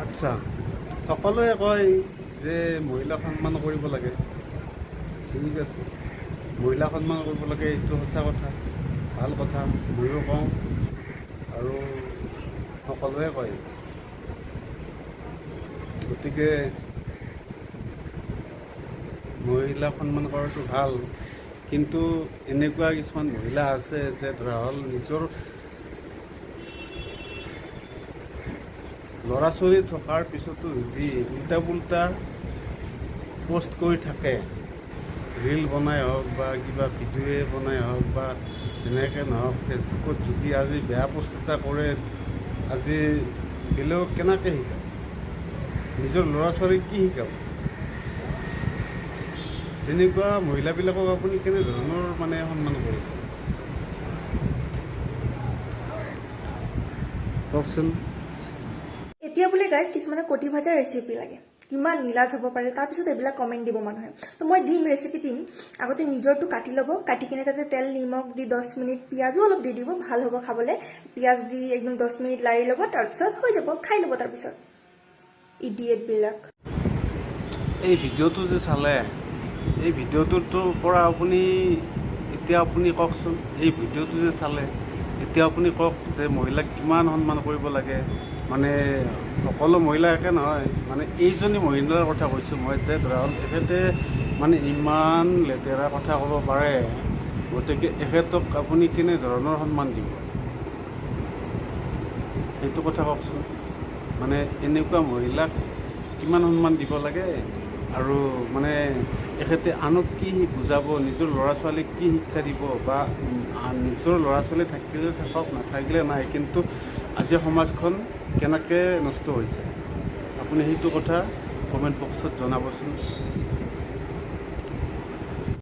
আচ্ছা, সকলোৱে কয় যে মহিলাক সন্মান কৰিব লাগে। ঠিক আছে, মহিলাক সন্মান কৰিব লাগে, এইটো সঁচা কথা, ভাল কথা। ময়ো কওঁ আৰু সকলোৱে কয়। গতিকে মহিলাক সন্মান কৰাটো ভাল, কিন্তু এনেকুৱা কিছুমান মহিলা আছে যে ধৰা হ'ল নিজৰ ল'ৰা ছোৱালী থকাৰ পিছতো যদি উল্টা পুল্টা পোষ্ট কৰি থাকে, ৰীল বনাই হওক বা কিবা ভিডিঅ'য়ে বনাই হওক বা যেনেকৈ নহওক, ফেচবুকত যদি আজি বেয়া পোষ্ট এটা কৰে, আজি বেলেগক কেনেকৈ শিকাব? নিজৰ ল'ৰা ছোৱালীক কি শিকাব? তেনেকুৱা মহিলাবিলাকক আপুনি কেনেধৰণৰ সন্মান কৰিব কওকচোন? এতিয়া বোলে গাইজ কিছুমানে কটি ভাজা ৰেচিপি লাগে, কিমান নীলাজ হ'ব পাৰে, তাৰপিছত এইবিলাক কমেণ্ট দিব মানুহে। তো মই দিম, ৰেচিপি দিম। আগতে নিজৰটো কাটি ল'ব, কাটি কিনে তাতে তেল নিমখ দি 10 মিনিট, পিঁয়াজো অলপ দি দিব, ভাল হ'ব খাবলৈ। পিঁয়াজ দি একদম 10 মিনিট লাৰি ল'ব, তাৰপিছত হৈ যাব, খাই ল'ব। তাৰপিছত ইডিয়েটবিলাক। এই ভিডিঅ'টো যে চালে, এই ভিডিঅ'টোৰ পৰা আপুনি এতিয়া কওকচোন, এই ভিডিঅ'টো যে চালে এতিয়া আপুনি কওক যে মহিলাক কিমান সন্মান কৰিব লাগে। সকলো মহিলা একে নহয়, এইজনী মহিলাৰ কথা কৈছোঁ মই, যে ধৰা হ'ল এখেতে ইমান লেতেৰা কথা ক'ব পাৰে, গতিকে এখেতক আপুনি কেনেধৰণৰ সন্মান দিব, সেইটো কথা কওকচোন। এনেকুৱা মহিলাক কিমান সন্মান দিব লাগে, আৰু এখেতে আনক কি বুজাব, নিজৰ ল'ৰা ছোৱালীক কি শিক্ষা দিব, বা নিজৰ ল'ৰা ছোৱালী থাকিলে থাকক, নাথাকিলে নাই, কিন্তু আজি সমাজখন কেনেকৈ নষ্ট হৈছে, আপুনি সেইটো কথা কমেণ্ট বক্সত জনাবচোন।